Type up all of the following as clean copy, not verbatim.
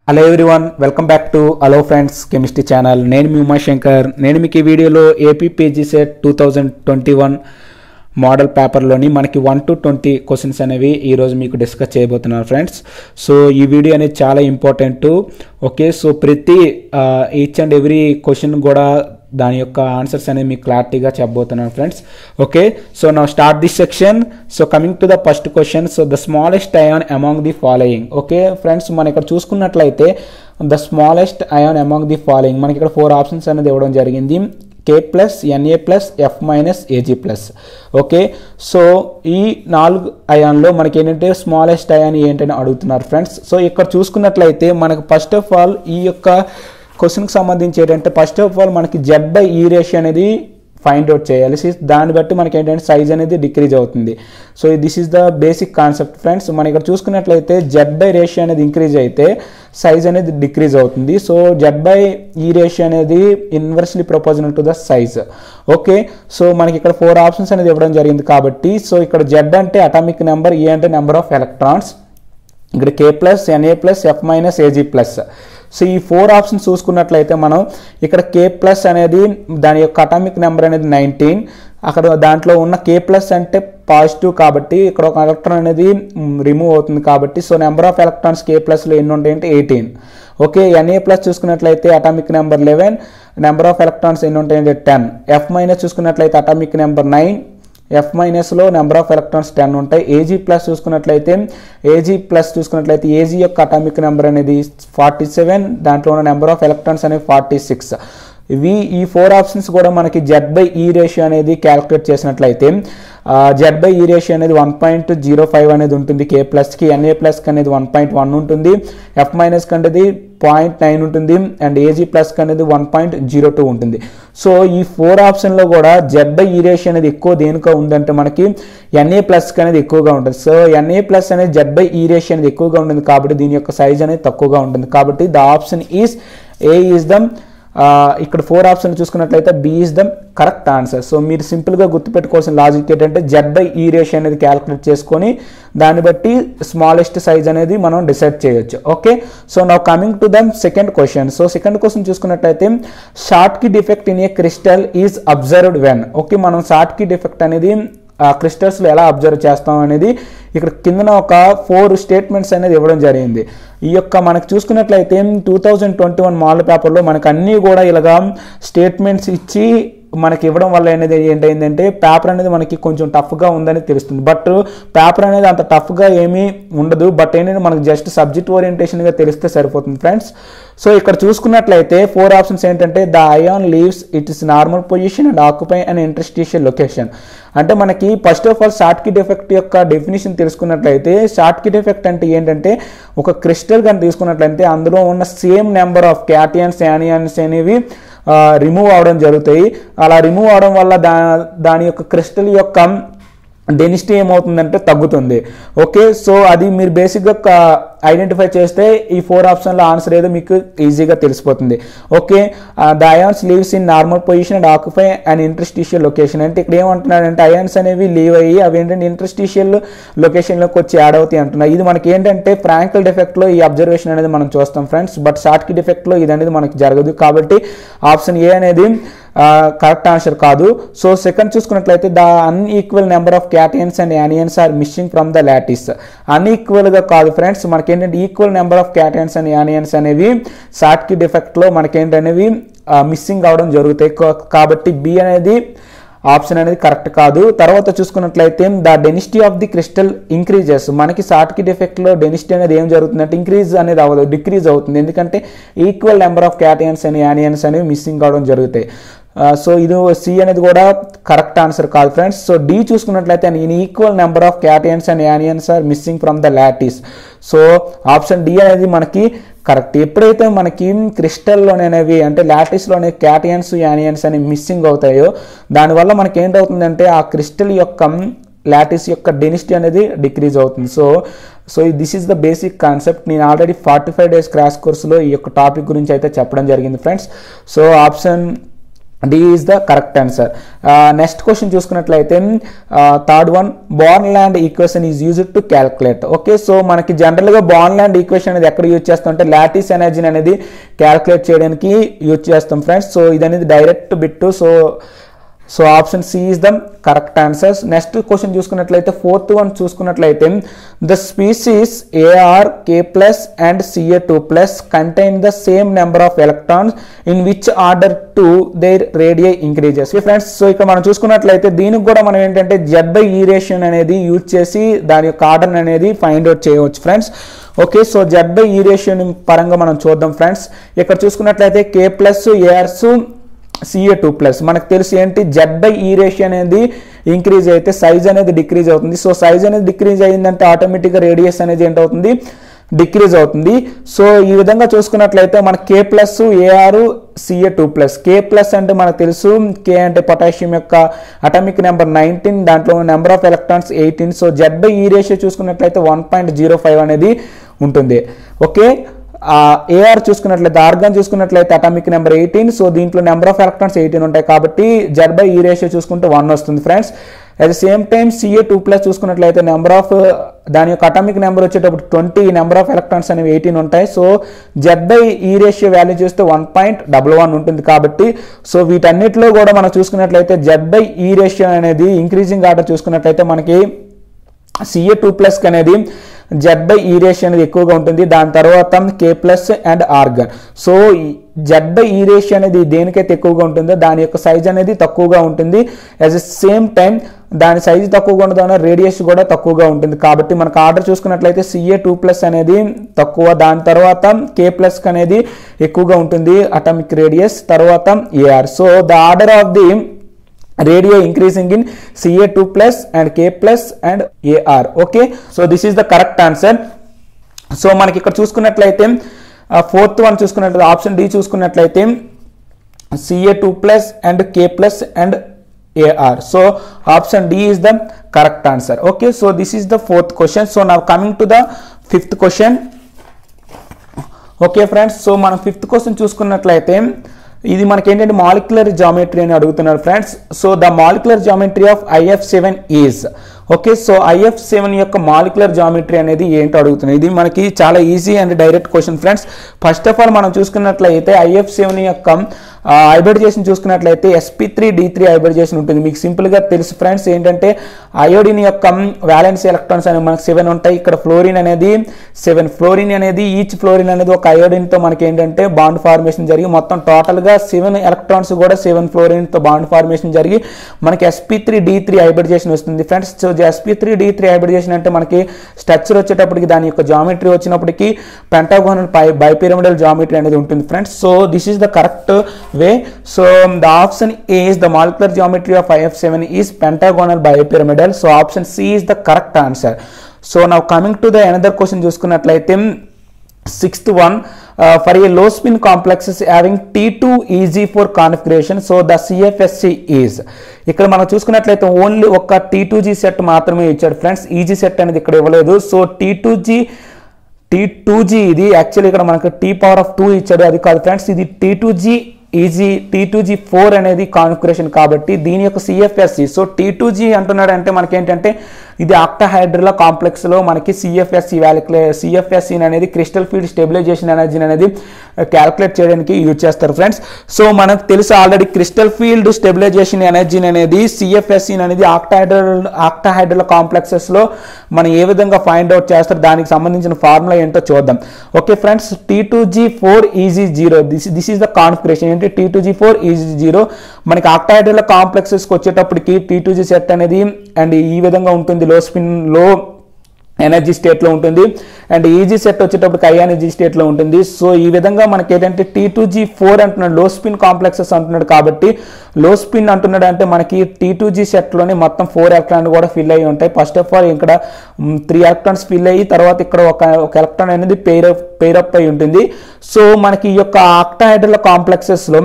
Hello everyone, welcome back to hello friends chemistry channel. నేను మీ ఉమాశంకర్. నేను మీకు ఈ వీడియోలో ఏపీ పీజీ సెట్ 2021 మోడల్ పేపర్లోని మనకి 1 to 20 క్వశ్చన్స్ అనేవి ఈరోజు మీకు డిస్కస్ చేయబోతున్నాను ఫ్రెండ్స్. సో ఈ వీడియో అనేది చాలా ఇంపార్టెంట్. ఓకే, సో ప్రతి ఈచ్ అండ్ ఎవ్రీ క్వశ్చన్ కూడా దాని యొక్క ఆన్సర్స్ అనేది మీకు క్లారిటీగా చెప్పబోతున్నాను friends. Okay, so now start this section. So coming to the first question. So the smallest ion among the following. Okay friends, మనం ఇక్కడ చూసుకున్నట్లయితే the smallest ion among the following మనకి ఇక్కడ 4 ఆప్షన్స్ అనేది ఇవ్వడం జరిగింది. K+, Na+, F- Ag+. Okay, so ఈ 4 అయాన్లో మనకి ఏంటంటే స్మాలెస్ట్ అయాన్ ఏంటని అడుగుతున్నారు ఫ్రెండ్స్. సో ఇక్కడ చూసుకున్నట్లయితే మనకు ఫస్ట్ ఆఫ్ ఆల్ ఈ యొక్క క్వశ్చన్కి సంబంధించి ఏంటంటే ఫస్ట్ ఆఫ్ ఆల్ మనకి Z/E రేషియో అనేది ఫైండ్ అవుట్ చేయాలి. దాన్ని బట్టి మనకి ఏంటంటే సైజ్ అనేది డిక్రీజ్ అవుతుంది. So this is the basic concept friends. మనం ఇక్కడ చూసుకున్నట్లయితే Z/E రేషియో అనేది ఇంక్రీజ్ అయితే సైజ్ అనేది డిక్రీజ్ అవుతుంది. సో Z/E రేషియో అనేది inversely proportional to the size. Okay, so మనకి ఇక్కడ 4 ఆప్షన్స్ అనేది ఇవ్వడం జరిగింది కాబట్టి సో ఇక్కడ Z అంటే అటామిక్ నెంబర్, E అంటే నెంబర్ ఆఫ్ ఎలక్ట్రాన్స్, ఇక్కడ K+, Na+, F- Ag+. So ఈ 4 ఆప్షన్స్ చూసుకున్నట్లయితే మనం ఇక్కడ K+ అనేది దాని యొక్క అటామిక్ నెంబర్ అనేది 19. అక్కడ దాంట్లో ఉన్న K+ అంటే పాజిటివ్ కాబట్టి ఇక్కడ ఒక ఎలక్ట్రాన్ అనేది రిమూవ్ అవుతుంది కాబట్టి సో నెంబర్ ఆఫ్ ఎలక్ట్రాన్స్ K+లో ఎన్ని ఉంటాయంటే 18. ఓకే, Na+ చూసుకున్నట్లయితే atomic number 11, number of electrons ఎన్ని ఉంటాయంటే 10. F- చూసుకున్నట్లయితే atomic number 9, F- number of electrons 10 ఉంటాయి. Ag+ చూసుకున్నట్లయితే Ag యొక్క అటామిక్ నెంబర్ అనేది 47, దాంట్లో ఉన్న నెంబర్ ఆఫ్ ఎలక్ట్రాన్స్ అనేది 46. ఈ 4 ఆప్షన్స్ కూడా మనకి Z/E రేషియో అనేది క్యాలిక్యులేట్ చేసినట్లయితే Z/E రేషియో అనేది 1.05 అనేది ఉంటుంది. K+కి, Na+కి అనేది 1.1 ఉంటుంది, F- అనేది 0.9 ఉంటుంది అండ్ Ag+ అనేది 1.02 ఉంటుంది. సో ఈ 4 ఆప్షన్లో కూడా Z/E రేషియో అనేది ఎక్కువ దేనికో ఉందంటే మనకి Na+ అనేది ఎక్కువగా ఉంటుంది. సో Na+ అనేది Z/E రేషియో అనేది ఎక్కువగా ఉంటుంది కాబట్టి దీని యొక్క సైజ్ అనేది తక్కువగా ఉంటుంది కాబట్టి the option is a is the ఇక్కడ 4 ఆప్షన్ చూసుకున్నట్లయితే B is the correct answer. So మీరు సింపుల్గా గుర్తుపెట్టుకోవాల్సిన లాజిక్ ఏంటంటే Z/E రేషియో అనేది క్యాలిక్యులేట్ చేసుకొని దాన్ని బట్టి స్మాలెస్ట్ సైజ్ అనేది మనం డిసైడ్ చేయొచ్చు. Okay, so now coming to the second question. So second question చూసుకున్నట్లయితే Schottky defect in a crystal is observed when. Okay, మనం షార్ట్కీ డిఫెక్ట్ అనేది క్రిస్టల్స్లో ఎలా అబ్జర్వ్ చేస్తాం అనేది ఇక్కడ కిందన ఒక 4 స్టేట్మెంట్స్ అనేది ఇవ్వడం జరిగింది. ఈ యొక్క మనకు చూసుకున్నట్లయితే 2021 మోడల్ పేపర్లో మనకు అన్నీ కూడా ఇలాగా స్టేట్మెంట్స్ ఇచ్చి మనకి ఇవ్వడం వల్ల అనేది ఏంటంటే పేపర్ అనేది మనకి కొంచెం టఫ్గా ఉందని తెలుస్తుంది. బట్ పేపర్ అనేది అంత టఫ్గా ఏమీ ఉండదు. బట్ ఏంటంటే మనకు జస్ట్ సబ్జెక్ట్ ఓరియంటేషన్గా తెలిస్తే సరిపోతుంది ఫ్రెండ్స్. సో ఇక్కడ చూసుకున్నట్లయితే 4 ఆప్షన్స్ ఏంటంటే the ion leaves it is normal position and occupy and interstitial location. అంటే మనకి first of all Schottky defect యొక్క డెఫినేషన్ తెలుసుకున్నట్లయితే షార్ట్కీ డిఫెక్ట్ అంటే ఏంటంటే ఒక క్రిస్టల్ కానీ తీసుకున్నట్లయితే అందులో ఉన్న same number of cations, anions అనేవి రిమూవ్ అవడం జరుగుతాయి. అలా రిమూవ్ అవడం వల్ల దాని యొక్క క్రిస్టల్ యొక్క డెన్సిటీ ఏమవుతుందంటే తగ్గుతుంది. ఓకే, సో అది మీరు బేసిక్గా ఐడెంటిఫై చేస్తే ఈ 4 ఆప్షన్లో ఆన్సర్ ఏదో మీకు ఈజీగా తెలిసిపోతుంది. Okay, the ions leaves in normal position and occupy and interstitial location. అంటే ఇక్కడ ఏమంటున్నాడంటే అయాన్స్ అనేవి లీవ్ అయ్యి అవి ఏంటంటే ఇంటర్స్టిషియల్ లొకేషన్లోకి వచ్చి యాడ్ అవుతాయి అంటున్నారు. ఇది మనకి ఏంటంటే ఫ్రాంకల్ డిఫెక్ట్లో ఈ అబ్జర్వేషన్ అనేది మనం చూస్తాం ఫ్రెండ్స్. బట్ షార్ట్కీ డిఫెక్ట్లో ఇది అనేది మనకి జరగదు కాబట్టి ఆప్షన్ ఏ అనేది కరెక్ట్ ఆన్సర్ కాదు. సో సెకండ్ చూసుకున్నట్లయితే the unequal number of cations and anions are missing from the lattice. అన్ఈక్వల్గా కాదు ఫ్రెండ్స్, మనకి ఏంటంటే equal number of cations and anions అనేవి షార్ట్కీ డిఫెక్ట్లో మనకేంటనేవి మిస్సింగ్ అవడం జరుగుతాయి కాబట్టి B అనేది ఆప్షన్ అనేది కరెక్ట్ కాదు. తర్వాత చూసుకున్నట్లయితే the density of the crystal increases. మనకి షార్ట్కీ డిఫెక్ట్లో డెన్సిటీ అనేది ఏం జరుగుతుందంటే ఇంక్రీజ్ అనేది అవ్వదు, డిక్రీజ్ అవుతుంది. ఎందుకంటే equal number of cations and anions అనేవి మిస్సింగ్ అవడం జరుగుతాయి. సో ఇది C అనేది కూడా కరెక్ట్ ఆన్సర్ కాదు ఫ్రెండ్స్. సో D చూసుకున్నట్లయితే in equal number of cations and anions are missing from the lattice. So option D అనేది మనకి కరెక్ట్. ఎప్పుడైతే మనకి క్రిస్టల్లోనేవి అంటే లాటిస్లోనే క్యాటియన్స్, యానియన్స్ అనేవి మిస్సింగ్ అవుతాయో దానివల్ల మనకి ఏంటవుతుందంటే ఆ క్రిస్టల్ యొక్క లాటిస్ యొక్క డెన్సిటీ అనేది డిక్రీజ్ అవుతుంది. So this is the basic concept. నేను ఆల్రెడీ 45 days క్రాష్ కోర్సులో ఈ యొక్క టాపిక్ గురించి అయితే చెప్పడం జరిగింది friends. So option D is the correct answer. Next question చూసుకున్నట్లయితే third one, Born Lande equation is used to calculate. Okay, so మనకి జనరల్గా బార్న్లాండ్ ఈక్వేషన్ అనేది ఎక్కడ యూజ్ చేస్తాం అంటే లాటిస్ ఎనర్జీని అనేది క్యాల్కులేట్ చేయడానికి యూజ్ చేస్తాం ఫ్రెండ్స్. సో ఇది అనేది direct bit. So option C is the correct answers. Next question చూసుకున్నట్లయితే ఫోర్త్ వన్ చూసుకున్నట్లయితే the species AR K plus and CA two plus contain the same number of electrons in which order to their radii increases. Friends, so ఇక్కడ మనం చూసుకున్నట్లయితే దీనికి కూడా మనం ఏంటంటే Z/E ratio అనేది యూజ్ చేసి దాని యొక్క ఆర్డర్ అనేది ఫైండ్ అవుట్ చేయవచ్చు friends. Okay, so Z/E ratio పరంగా మనం చూద్దాం ఫ్రెండ్స్. ఇక్కడ చూసుకున్నట్లయితే కే ప్లస్ ఏఆర్స్ సిఏ2 ప్లస్ మనకు తెలిసి ఏంటి Z/E రేషియో అనేది ఇంక్రీజ్ అయితే సైజ్ అనేది డిక్రీజ్ అవుతుంది. సో సైజ్ అనేది డిక్రీజ్ అయిందంటే ఆటోమేటిక్గా రేడియస్ అనేది ఏంటవుతుంది, డిక్రీజ్ అవుతుంది. సో ఈ విధంగా చూసుకున్నట్లయితే మన కే ప్లస్ ఏఆర్ సిఏ2 ప్లస్. కే ప్లస్ అంటే మనకు తెలుసు కే అంటే పొటాషియం యొక్క అటామిక్ నెంబర్ 19, దాంట్లో number of electrons 18. So Z/E ratio చూసుకున్నట్లయితే 1.05 అనేది ఉంటుంది. ఓకే, ఏఆర్ చూసుకున్నట్లయితే ఆర్గాన్ చూసుకున్నట్లయితే అటామిక్ నెంబర్ 18. సో దీంట్లో నెంబర్ ఆఫ్ ఎలక్ట్రాన్స్ 18 ఉంటాయి కాబట్టి Z/E రేషియో చూసుకుంటే 1 వస్తుంది friends. At the same time CA two plus చూసుకున్నట్లయితే నెంబర్ ఆఫ్ దాని యొక్క అటామిక్ నెంబర్ వచ్చేటప్పుడు 20, నెంబర్ ఆఫ్ ఎలక్ట్రాన్స్ అనేవి 18 ఉంటాయి. సో Z/E రేషియో వాల్యూ చూస్తే 1.11 ఉంటుంది కాబట్టి సో వీటన్నిటిలో కూడా మనం చూసుకున్నట్లయితే Z/E రేషియో అనేది ఇంక్రీజింగ్ ఆర్డర్ చూసుకున్నట్లయితే మనకి సిఏ2 ప్లస్ అనేది Z/E రేషియో అనేది ఎక్కువగా ఉంటుంది. దాని తర్వాత K plus and argon. So Z/E ratio అనేది దేనికైతే ఎక్కువగా ఉంటుందో దాని యొక్క సైజ్ అనేది తక్కువగా ఉంటుంది. అట్ ద సేమ్ టైం దాని సైజు తక్కువగా ఉండడం రేడియస్ కూడా తక్కువగా ఉంటుంది కాబట్టి మనకు ఆర్డర్ చూసుకున్నట్లయితే సిఏ2 ప్లస్ అనేది తక్కువ, దాని తర్వాత కే ప్లస్ అనేది ఎక్కువగా ఉంటుంది అటామిక్ రేడియస్, తర్వాత AR. So the order of the radio increasing in CA two plus and K plus and AR. Okay, so this is the correct answer. So మనకి ఇక్కడ చూసుకున్నట్లయితే ఫోర్త్ వన్ చూసుకున్నట్లయితే ఆప్షన్ డి చూసుకున్నట్లయితే CA two plus and K plus and AR. So option D is the correct answer. Okay, so this is the fourth question. So now coming to the fifth question. Okay friends, so మనం fifth question చూసుకున్నట్లయితే ఇది మనకి ఏంటంటే molecular geometry అని అడుగుతున్నారు friends. So the molecular geometry of IF7 is. Okay, so IF7 యొక్క molecular geometry అనేది ఏంటో అడుగుతుంది. ఇది మనకి చాలా easy and direct question friends. First of all మనం చూసుకున్నట్లయితే IF7 యొక్క హైబ్రిడైజేషన్ చూసుకున్నట్లయితే sp3d3 హైబ్రిడైజేషన్ ఉంటుంది. మీకు సింపుల్గా తెలుసు ఫ్రెండ్స్ ఏంటంటే అయోడిన్ యొక్క వ్యాలెన్స్ ఎలక్ట్రాన్స్ అనేవి మనకి 7 ఉంటాయి. ఇక్కడ ఫ్లోరిన్ అనేది 7. ఫ్లోరిన్ అనేది ఈచ్ ఫ్లోరిన్ అనేది ఒక అయోడిన్తో మనకి ఏంటంటే బాండ్ ఫార్మేషన్ జరిగి మొత్తం టోటల్గా 7 ఎలక్ట్రాన్స్ కూడా 7 ఫ్లోరిన్తో బాండ్ ఫార్మేషన్ జరిగి మనకి sp3d3 హైబ్రిడైజేషన్ వస్తుంది ఫ్రెండ్స్. సో sp3d3 హైబ్రిడైజేషన్ అంటే మనకి స్ట్రక్చర్ వచ్చేటప్పటికి దాని యొక్క జామెట్రీ వచ్చినప్పటికీ పెంటాగోనల్ బైపిరమిడల్ జామెట్రీ అనేది ఉంటుంది friends. So this is the correct way. So the option A is the molecular geometry of IF7 is pentagonal bipyramidal. So option C is the correct answer. So now coming to the another question చూసుకున్నట్లయితే sixth one, for a low spin complexes having T2EG4 configuration, so the CFSC is. ఇక్కడ మనం చూసుకున్నట్లయితే only ఒక T2G set మాత్రమే ఇచ్చాడు friends. Easy set అనేది ఇక్కడ ఇవ్వలేదు. సో T2G ఇది యాక్చువల్లీ ఇక్కడ మనకు T⁻2 ఇచ్చాడు, అది కాదు ఫ్రెండ్స్. ఇది T2G4 అనేది కాన్ఫిగరేషన్ కాబట్టి దీని యొక్క CFSC. సో T2G అంటున్నాడు అంటే మనకి ఏంటంటే ఇది ఆక్టాహైడ్రల్ కాంప్లెక్స్ లో మనకి CFSC అనేది క్రిస్టల్ ఫీల్డ్ స్టెబిలైజేషన్ ఎనర్జీ అనేది క్యాల్కులేట్ చేయడానికి యూజ్ చేస్తారు ఫ్రెండ్స్. సో మనకు తెలుసు already crystal field stabilisation energy అనేది CFSC అనేది ఆక్టాహైడ్రల్ కాంప్లెక్సెస్ లో మనం ఏ విధంగా ఫైండ్ అవుట్ చేస్తారు దానికి సంబంధించిన ఫార్ములా ఏంటో చూద్దాం. Okay friends, T2G4EG0 this is the configuration. ఏంటి T2G4EG0 మనకి ఆక్టాహైడ్రల్ కాంప్లెక్సెస్ కి వచ్చేటప్పటికి T2G సెట్ అనేది అండ్ ఈ విధంగా ఉంటుంది, లో స్పిన్ లో ఎనర్జీ స్టేట్ లో ఉంటుంది. అండ్ ఈజీ సెట్ వచ్చేటప్పుడు హై ఎనర్జీ స్టేట్ లో ఉంటుంది. సో ఈ విధంగా మనకి ఏంటంటే T2G4 అంటున్నాడు, లో స్పిన్ కాంప్లెక్సెస్ అంటున్నాడు కాబట్టి లో స్పిన్ అంటున్నాడు అంటే మనకి T2G సెట్ లోనే మొత్తం 4 ఎలక్ట్రాన్లు కూడా ఫిల్ అయ్యి ఉంటాయి. ఫస్ట్ ఆఫ్ ఆల్ ఇక్కడ 3 ఎలక్ట్రాన్స్ ఫిల్ అయ్యి తర్వాత ఇక్కడ ఒక ఎలక్ట్రాన్ అనేది పేరప్ అయి ఉంటుంది. సో మనకి ఈ యొక్క ఆక్టాహైడ్రల్ కాంప్లెక్సెస్ లో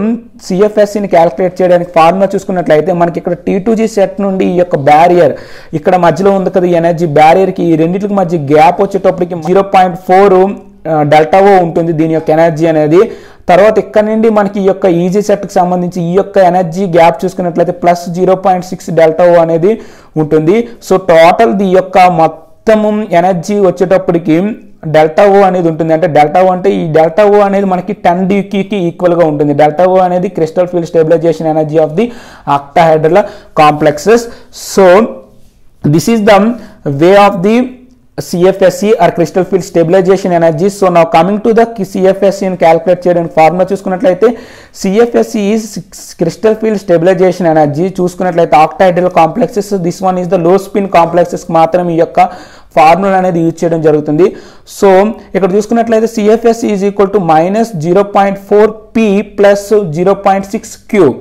CFSCని క్యాలిక్యులేట్ చేయడానికి ఫార్ములా చూసుకున్నట్లయితే మనకి ఇక్కడ T2G సెట్ నుండి ఈ యొక్క బ్యారియర్ ఇక్కడ మధ్యలో ఉంది కదా, ఈ ఎనర్జీ బ్యారియర్ కి ఈ రెండింటికి మధ్య గ్యాప్ వచ్చేటప్పటికి 0.4 డెల్టా ఓ ఉంటుంది దీని యొక్క ఎనర్జీ అనేది. తర్వాత ఇక్కడ నుండి మనకి ఈ యొక్క ఈజీ సెట్కి సంబంధించి ఈ యొక్క ఎనర్జీ గ్యాప్ చూసుకున్నట్లయితే ప్లస్ 0.6 డెల్టా ఓ అనేది ఉంటుంది. సో టోటల్ ఈ యొక్క మొత్తము ఎనర్జీ వచ్చేటప్పటికి డెల్టా ఓ అనేది ఉంటుంది. అంటే డెల్టా ఓ అంటే ఈ డెల్టా ఓ అనేది మనకి 10 dQకి ఈక్వల్గా ఉంటుంది. డెల్టా ఓ అనేది crystal field stabilisation energy of the octahedral complexes. So this is the way of the CFSE or crystal field stabilization energy. So now coming to the CFSE and calculate చేయడానికి formula చూసుకున్నట్లయితే CFSE is crystal field stabilization energy. చూసుకున్నట్లయితే octahedral complexes, this one is the low spin complexes మాత్రం ఈ యొక్క formula అనేది use చేయడం జరుగుతుంది. So ఇక్కడ చూసుకున్నట్లయితే CFSE is equal to minus 0.4 P plus 0.6 Q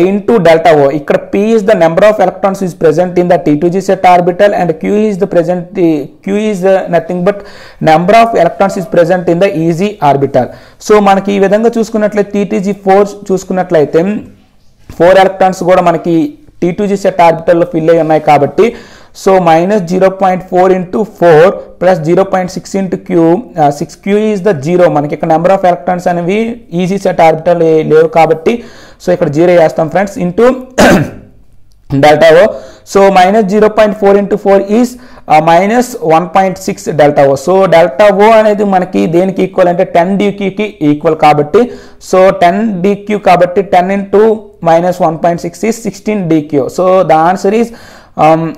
into delta O. ఇక్కడ P is the number of electrons is present in the T2G set orbital and Q is nothing but number of electrons is present in the EZ orbital. So మనకి ఈ విధంగా చూసుకున్నట్లయితే T2G4 చూసుకున్నట్లయితే 4 electrons కూడా మనకి T2G set orbital లో fill అయి ఉన్నాయి కాబట్టి so minus 0.4 into 4 plus 0.6 into Q, 6Q is the 0. మనకి ఇక్కడ నెంబర్ ఆఫ్ ఎలక్ట్రాన్స్ అనేవి ఈజీ సెట్ ఆర్బిటల్ లేవు కాబట్టి సో ఇక్కడ 0 వేస్తాం friends into delta oh. So minus 0.4 into 4 is minus 1.6 delta oh. So delta o అనేది మనకి దేనికి ఈక్వల్ అంటే 10 dQకి ఈక్వల్ కాబట్టి సో 10 dQ కాబట్టి 10 into minus 1.6 is 16 dQ. So the answer is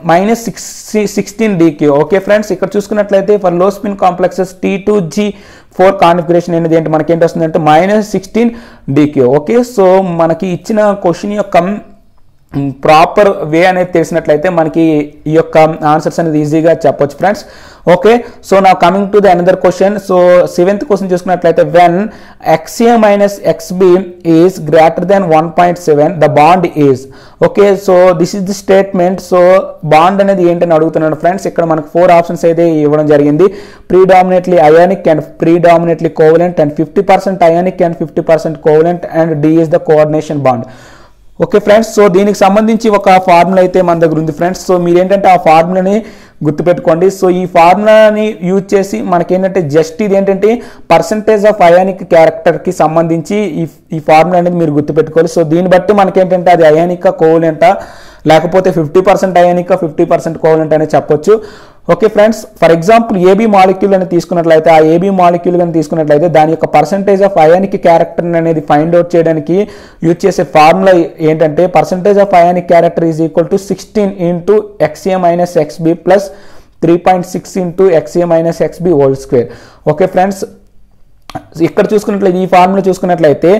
minus 16 dQ. Okay friends, ఇక్కడ చూసుకున్నట్లయితే ఫర్ లో spin complexes T2G4 configuration అనేది ఏంటి మనకి ఏంటి వస్తుంది అంటే minus 16 dQ. ఓకే, సో మనకి ఇచ్చిన క్వశ్చన్ యొక్క ప్రాపర్ వే అనేది తెలిసినట్లయితే మనకి ఈ యొక్క ఆన్సర్స్ అనేది ఈజీగా చెప్పొచ్చు friends. Okay, so now coming to the another question. So 7th question చూసుకున్నట్లయితే when XA minus XB is greater than 1.7 the bond is. Okay, so this is the statement. So bond అనేది ఏంటని అడుగుతున్నాను friends. ఇక్కడ మనకు 4 options అయితే ఇవ్వడం జరిగింది. Predominantly ionic and predominantly covalent and 50% ionic and 50% covalent and D is the coordination bond. Okay friends, so దీనికి సంబంధించి ఒక ఫార్ములా అయితే మన దగ్గర ఉంది ఫ్రెండ్స్. సో మీరు ఏంటంటే ఆ ఫార్ములాని గుర్తుపెట్టుకోండి. సో ఈ ఫార్ములాని యూజ్ చేసి మనకేంటంటే జస్ట్ ఇది ఏంటంటే పర్సంటేజ్ ఆఫ్ అయానిక్ క్యారెక్టర్కి సంబంధించి ఈ ఫార్ములా అనేది మీరు గుర్తుపెట్టుకోవాలి. సో దీన్ని బట్టి మనకేంటంటే అది అయానిక్ కోవలెంటా లేకపోతే 50% అయానిక్ 50% కోవలెంట్ అనేది చెప్పొచ్చు. Okay friends, for example AB molecule అని తీసుకున్నట్లయితే ఆ ఏబీ మాలిక్యూల్ అని తీసుకున్నట్లయితే దాని యొక్క పర్సంటేజ్ ఆఫ్ అయానిక్ క్యారెక్టర్ అనేది ఫైండ్ అవుట్ చేయడానికి యూజ్ చేసే ఫార్ములా ఏంటంటే percentage of ionic character is equal to 16 into XA minus XB plus 3.6 into XA minus XB whole square. Okay friends, ఇక్కడ చూసుకున్నట్లయితే ఈ ఫార్ములా చూసుకున్నట్లయితే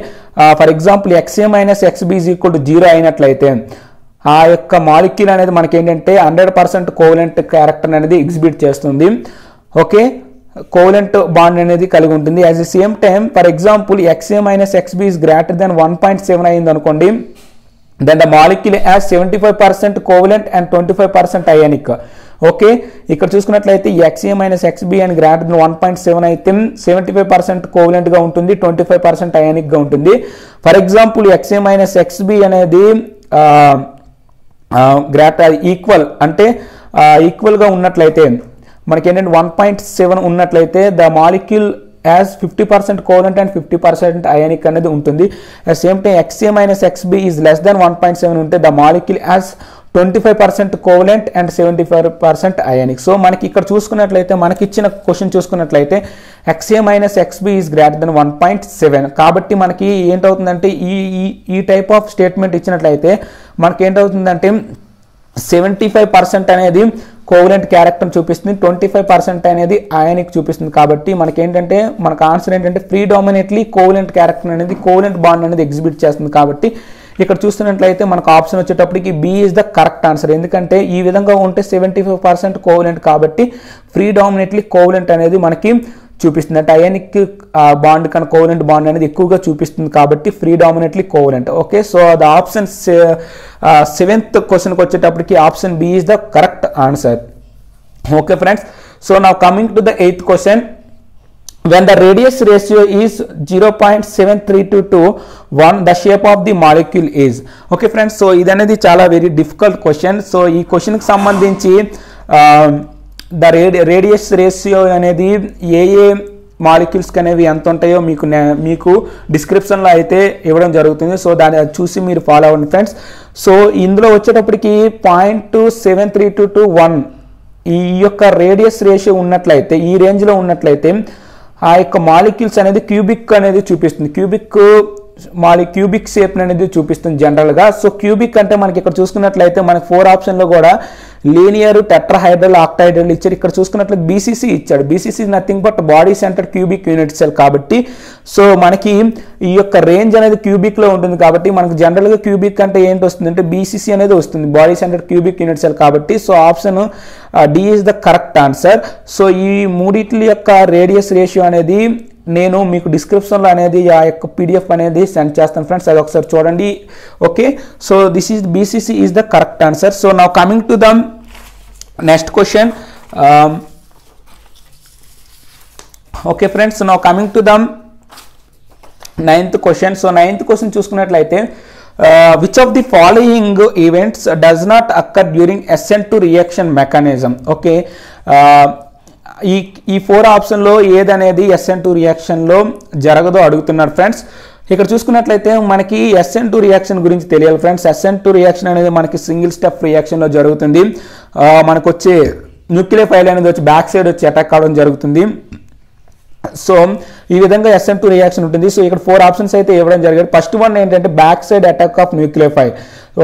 for example XA minus XB is equal to 0 అయినట్లయితే ఆ యొక్క molecule అనేది మనకి ఏంటంటే 100% కోవలెంట్ క్యారెక్టర్ అనేది ఎగ్జిబిట్ చేస్తుంది. ఓకే, కోవలెంట్ బాండ్ అనేది కలిగి ఉంటుంది. As the same time for example XA minus XB is greater than 1.7 అయింది అనుకోండి, then the molecule has 75% covalent and 25% ionic. Okay, ఇక్కడ చూసుకున్నట్లయితే XA మైనస్ XB అని గ్రేటర్ దెన్ 1.7 అయితే 75% కోవలెంట్గా ఉంటుంది, 25% అయానిక్గా ఉంటుంది. For example XA minus XB అనేది గ్రేటర్ ఈక్వల్ అంటే ఈక్వల్గా ఉన్నట్లయితే మనకి ఏంటంటే 1.7 ఉన్నట్లయితే the molecule as 50% covalent and 50% ionic అనేది ఉంటుంది. At same time XA minus XB is less than 1.7 ఉంటే the molecule as 25% covalent and 75% ionic. So మనకి ఇక్కడ చూసుకున్నట్లయితే మనకి ఇచ్చిన క్వశ్చన్ చూసుకున్నట్లయితే XA minus XB is greater than 1.7 కాబట్టి మనకి ఏంటవుతుందంటే ఈ టైప్ ఆఫ్ స్టేట్మెంట్ ఇచ్చినట్లయితే మనకి ఏంటవుతుందంటే 75% అనేది కోవలెంట్ క్యారెక్టర్ చూపిస్తుంది, 25% అనేది అయానిక్ చూపిస్తుంది. కాబట్టి మనకి ఏంటంటే మనకు ఆన్సర్ ఏంటంటే ప్రీడామినేట్లీ కోవలెంట్ క్యారెక్టర్ అనేది కోవలెంట్ బాండ్ అనేది ఎగ్జిబిట్ చేస్తుంది. కాబట్టి ఇక్కడ చూస్తున్నట్లయితే మనకు ఆప్షన్ వచ్చేటప్పటికి B is the correct answer. ఎందుకంటే ఈ విధంగా ఉంటే 75% కోవలెంట్ కాబట్టి ప్రీడామినేట్లీ కోవలెంట్ అనేది మనకి చూపిస్తుంది. అంటే అయానిక్ బాండ్ కన్నా కోవలెంట్ బాండ్ అనేది ఎక్కువగా చూపిస్తుంది కాబట్టి predominantly covalent. Okay, so the option 7th క్వశ్చన్కి వచ్చేటప్పటికి option B is the correct answer. Okay friends, so now coming to the 8th question. When the radius ratio is 0.7322 to 1, the shape of the molecule is. Okay friends, so ఇది అనేది చాలా very difficult question. So ఈ క్వశ్చన్కి సంబంధించి the radius ratio అనేది ఏ molecules అనేవి ఎంత ఉంటాయో మీకు డిస్క్రిప్షన్లో అయితే ఇవ్వడం జరుగుతుంది. సో దాన్ని చూసి మీరు ఫాలో అవ్వండి ఫ్రెండ్స్. సో ఇందులో వచ్చేటప్పటికి 0.732 to 1 ఈ యొక్క రేడియస్ రేషియో ఉన్నట్లయితే, ఈ రేంజ్లో ఉన్నట్లయితే ఆ యొక్క మాలిక్యూల్స్ అనేది క్యూబిక్ అనేది చూపిస్తుంది. క్యూబిక్ షేప్ అనేది చూపిస్తుంది జనరల్గా. సో క్యూబిక్ అంటే మనకి ఇక్కడ చూసుకున్నట్లయితే మనకి 4 ఆప్షన్లో కూడా లీనియర్, టెట్రాహైడ్రల్, ఆక్టాహైడ్రల్ ఇచ్చారు. ఇక్కడ చూసుకున్నట్లయితే బీసీసీ ఇచ్చాడు. BCC nothing but body centre cubic unit cell కాబట్టి సో మనకి ఈ యొక్క రేంజ్ అనేది క్యూబిక్లో ఉంటుంది కాబట్టి మనకు జనరల్గా క్యూబిక్ అంటే ఏంటి వస్తుంది అంటే బీసీసీ అనేది వస్తుంది, body centre cubic unit cell కాబట్టి. So option D is the correct answer. So ఈ మూడిట్ల యొక్క రేడియస్ రేషియో అనేది నేను మీకు డిస్క్రిప్షన్లో అనేది ఆ యొక్క పీడిఎఫ్ అనేది సెండ్ చేస్తాను ఫ్రెండ్స్, అది ఒకసారి చూడండి. Okay, so this is BCC is the correct answer. So now coming to the next question. Okay friends, now coming to the 9th question. So 9th question చూసుకున్నట్లయితే which of the following events does not occur during SN2 reaction mechanism? Okay, ఈ 4 ఆప్షన్లో ఏదనేది SN2 రియాక్షన్లో జరగదో అడుగుతున్నారు friends. ఇక్కడ చూసుకున్నట్లయితే మనకి SN2 reaction గురించి తెలియాలి friends. SN2 reaction అనేది మనకి సింగిల్ స్టెప్ రియాక్షన్లో జరుగుతుంది. మనకు వచ్చే న్యూక్లియోఫైల్ అనేది వచ్చి బ్యాక్ సైడ్ వచ్చి అటాక్ కావడం జరుగుతుంది. సో ఈ విధంగా SN2 రియాక్షన్ ఉంటుంది. సో ఇక్కడ 4 ఆప్షన్స్ అయితే ఇవ్వడం జరిగింది. ఫస్ట్ వన్ ఏంటంటే back side attack of nucleophile.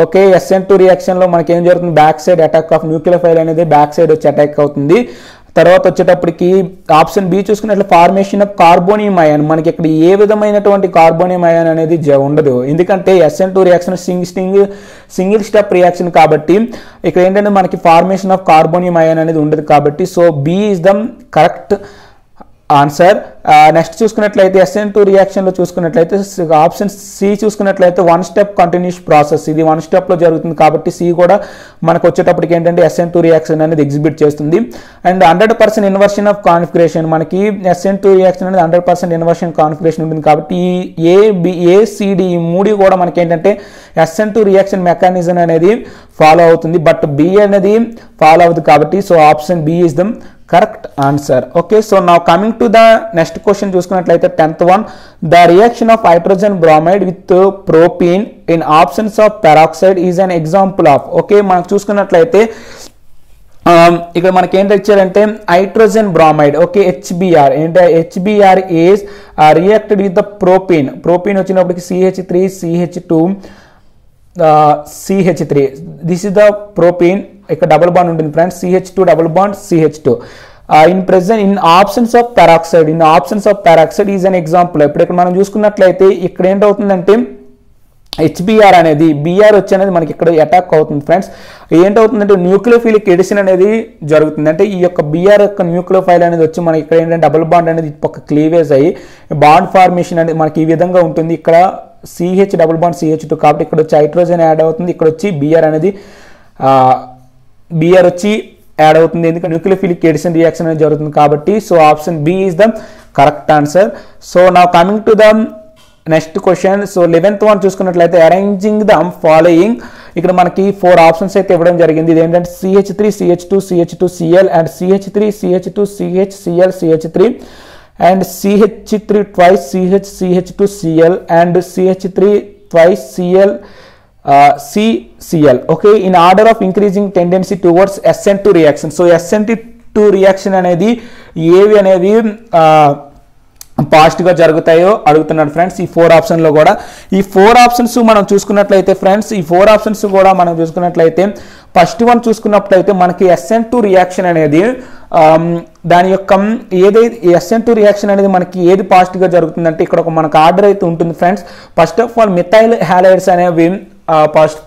Okay, SN2 రియాక్షన్లో మనకి ఏం జరుగుతుంది, back side attack of nucleophile అనేది బ్యాక్ సైడ్ వచ్చి అటాక్ అవుతుంది. తర్వాత వచ్చేటప్పటికి ఆప్షన్ బి చూసుకున్నట్లు ఫార్మేషన్ ఆఫ్ కార్బోనియం అయాన్. మనకి ఇక్కడ ఏ విధమైనటువంటి కార్బోనియం అయాన్ అనేది ఉండదు, ఎందుకంటే SN2 reaction single step reaction కాబట్టి ఇక్కడ ఏంటంటే మనకి ఫార్మేషన్ ఆఫ్ కార్బోనియం అయాన్ అనేది ఉండదు కాబట్టి so B is the correct answer. Next చూసుకున్నట్లయితే SN2 రియాక్షన్లో చూసుకున్నట్లయితే ఆప్షన్ సి చూసుకున్నట్లయితే 1 స్టెప్ కంటిన్యూస్ ప్రాసెస్, ఇది 1 స్టెప్లో జరుగుతుంది కాబట్టి సి కూడా మనకు వచ్చేటప్పటికి ఏంటంటే SN2 రియాక్షన్ అనేది ఎగ్జిబిట్ చేస్తుంది. అండ్ 100% ఇన్వర్షన్ ఆఫ్ కాన్ఫిగరేషన్, మనకి SN2 రియాక్షన్ అనేది 100% ఇన్వర్షన్ కాన్ఫిగరేషన్ ఉంటుంది కాబట్టి ఈ ఏబిఏసిడి ఈ 3 కూడా మనకి ఏంటంటే SN2 రియాక్షన్ మెకానిజం అనేది ఫాలో అవుతుంది, బట్ బి అనేది ఫాలో అవుతుంది కాబట్టి so option B is the correct answer. Okay, so now coming to the next question చూసుకున్నట్లయితే 10th one, the reaction of hydrogen bromide with propene in absence of peroxide is an example of. Okay, మనం చూసుకున్నట్లయితే ఇక్కడ మనకి ఏంటి ఇచ్చారంటే hydrogen bromide. Okay, HBr ఏంటి, HBr is reacted with the propene. propene వచ్చినప్పటికి CH3 CH2 CH3, this is the propene. ఇక్కడ double bond ఉంటుంది friends, CH2 double bond CH2 in absence of peroxide. in absence of peroxide is an example. ఇప్పుడు ఇక్కడ మనం చూసుకున్నట్లయితే ఇక్కడ ఏంటవుతుందంటే HBr అనేది Br వచ్చి అనేది మనకి ఇక్కడ అటాక్ అవుతుంది ఫ్రెండ్స్. ఏంటవుతుందంటే న్యూక్లియోఫిలిక్ ఎడిషన్ అనేది జరుగుతుంది. అంటే ఈ యొక్క Br యొక్క న్యూక్లియోఫైల్ అనేది వచ్చి మనకి ఇక్కడ ఏంటంటే డబుల్ బాండ్ అనేది ఒక క్లీవేజ్ అయ్యి బాండ్ ఫార్మేషన్ అనేది మనకి ఈ విధంగా ఉంటుంది. ఇక్కడ CH డబుల్ బాండ్ CH2 కాబట్టి ఇక్కడ వచ్చి హైడ్రోజన్ యాడ్ అవుతుంది, ఇక్కడ వచ్చి Br అనేది Br వచ్చి యాడ్ అవుతుంది, ఎందుకంటే న్యూక్లియోఫిలిక్ ఎడిషన్ రియాక్షన్ అనేది జరుగుతుంది కాబట్టి so option B is the correct answer. So now coming to the next question. So 11th one చూసుకున్నట్లయితే అరేంజింగ్ ద ఫాలోయింగ్. ఇక్కడ మనకి 4 ఆప్షన్స్ అయితే ఇవ్వడం జరిగింది. ఇది ఏంటంటే CH3 CH2 CH2 Cl and CH3 CH2 CH Cl CH3 and CH3 twice CH CH2 Cl and CH3 twice Cl CCl. okay, in order of increasing tendency towards SN2 reaction. so SN2 reaction అనేది ఏవి అనేవి పాజిటివ్గా జరుగుతాయో అడుగుతున్నాడు friends. ఈ 4 ఆప్షన్లో కూడా ఈ 4 ఆప్షన్స్ మనం చూసుకున్నట్లయితే ఫ్రెండ్స్, ఈ 4 ఆప్షన్స్ కూడా మనం చూసుకున్నట్లయితే ఫస్ట్ వన్ చూసుకున్నట్లయితే మనకి SN2 రియాక్షన్ అనేది దాని యొక్క ఏదైతే SN2 రియాక్షన్ అనేది మనకి ఏది పాజిటివ్గా జరుగుతుందంటే ఇక్కడ ఒక మనకు ఆర్డర్ అయితే ఉంటుంది friends. First of all methyl halides అనేవి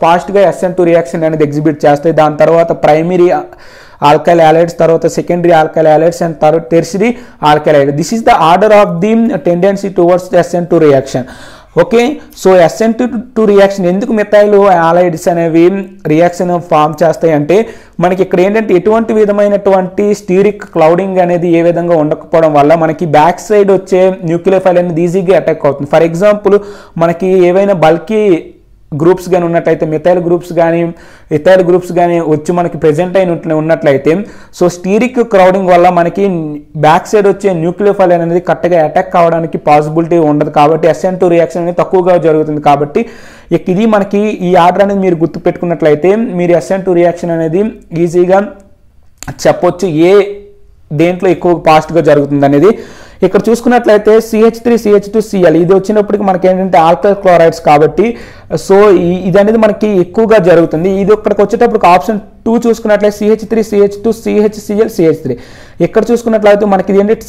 ఫాస్ట్గా SN2 రియాక్షన్ అనేది ఎగ్జిబిట్ చేస్తాయి. దాని తర్వాత ప్రైమరీ ఆల్కైల్ హ్యాలైడ్స్, తర్వాత సెకండరీ ఆల్కైల్ హ్యాలైడ్స్ అండ్ తర్వాత tertiary alkyl halide. This is the order of the tendency towards SN2 reaction. Okay, so SN2 reaction ఎందుకు methyl halides అనేవి రియాక్షన్ ఫామ్ చేస్తాయి అంటే మనకి ఇక్కడ ఏంటంటే ఎటువంటి విధమైనటువంటి స్టీరిక్ క్లౌడింగ్ అనేది ఏ విధంగా ఉండకపోవడం వల్ల మనకి బ్యాక్ సైడ్ వచ్చే న్యూక్లియోఫైల్ అనేది ఈజీగా అటాక్ అవుతుంది. ఫర్ ఎగ్జాంపుల్ మనకి ఏవైనా బల్కీ గ్రూప్స్ కానీ ఉన్నట్లయితే, మిథైల్ గ్రూప్స్ కానీ ఇథైల్ గ్రూప్స్ కానీ వచ్చి మనకి ప్రెజెంట్ అయిన ఉన్నట్లయితే, సో స్టీరిక్ క్రౌడింగ్ వల్ల మనకి బ్యాక్ సైడ్ వచ్చే న్యూక్లియోఫైల్ అనేది కరెక్ట్గా అటాక్ కావడానికి పాసిబిలిటీ ఉండదు. కాబట్టి SN2 రియాక్షన్ అనేది తక్కువగా జరుగుతుంది. కాబట్టి ఇది మనకి ఈ ఆర్డర్ అనేది మీరు గుర్తు పెట్టుకున్నట్లయితే మీరు SN2 రియాక్షన్ అనేది ఈజీగా చెప్పొచ్చు ఏ దేంట్లో ఎక్కువ ఫాస్ట్గా జరుగుతుంది అనేది. ఇక్కడ చూసుకున్నట్లయితే CH3CH2Cl ఇది వచ్చినప్పటికి మనకి ఏంటంటే ఆల్కల్ క్లోరైడ్స్ కాబట్టి సో ఇది అనేది మనకి ఎక్కువగా జరుగుతుంది. ఇది ఇక్కడికి వచ్చేటప్పుడు ఆప్షన్ 2 చూసుకున్నట్లయితే CH3CH2CHCl CH3. ఇక్కడ చూసుకున్నట్లయితే మనకి ఇది ఏంటంటే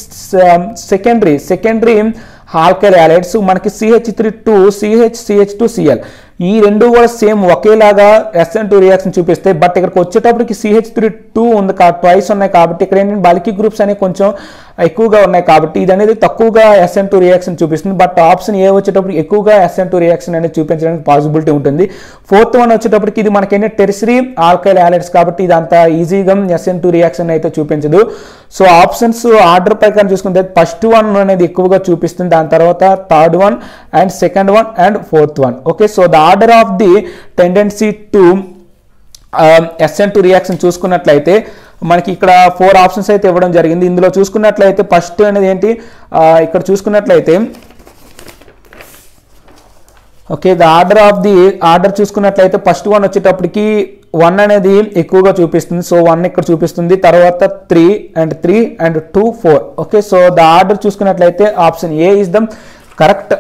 సెకండరీ ఆల్కైల్ హ్యాలైడ్స్ మనకి CH3 CH2Cl ఈ రెండు కూడా సేమ్ ఒకేలాగా SN2 రియాక్షన్ చూపిస్తాయి. బట్ ఇక్కడికి వచ్చేటప్పటికి CH3 ఉంది ట్వైస్ ఉన్నాయి కాబట్టి ఇక్కడ ఏంటంటే బల్కీ గ్రూప్స్ అనేవి కొంచెం ఎక్కువగా ఉన్నాయి కాబట్టి ఇది అనేది తక్కువగా SN2 రియాక్షన్ చూపిస్తుంది. బట్ ఆప్షన్ ఏ వచ్చేటప్పుడు ఎక్కువగా SN2 రియాక్షన్ అనేది చూపించడానికి పాసిబిలిటీ ఉంటుంది. 4th వన్ వచ్చేటప్పటికి ఇది మనకి ఏంటంటే టెర్షరీ ఆల్కైల్ హ్యాలైడ్స్ కాబట్టి ఇది అంత ఈజీగా SN2 రియాక్షన్ అయితే చూపించదు. సో ఆప్షన్స్ ఆర్డర్ ప్రకారం చూసుకుంటే ఫస్ట్ వన్ అనేది ఎక్కువగా చూపిస్తుంది, దాని తర్వాత third one and second one and fourth one. Okay, so the order of the tendency to SN2 reaction చూసుకున్నట్లయితే మనకి ఇక్కడ 4 ఆప్షన్స్ అయితే ఇవ్వడం జరిగింది. ఇందులో చూసుకున్నట్లయితే ఫస్ట్ అనేది ఏంటి, ఇక్కడ చూసుకున్నట్లయితే ఓకే ద ఆర్డర్ చూసుకున్నట్లయితే ఫస్ట్ వన్ వచ్చేటప్పటికి 1 అనేది ఎక్కువగా చూపిస్తుంది. సో 1 ఇక్కడ చూపిస్తుంది, తర్వాత 3 and 2 4. Okay, so the order చూసుకున్నట్లయితే option A is the correct.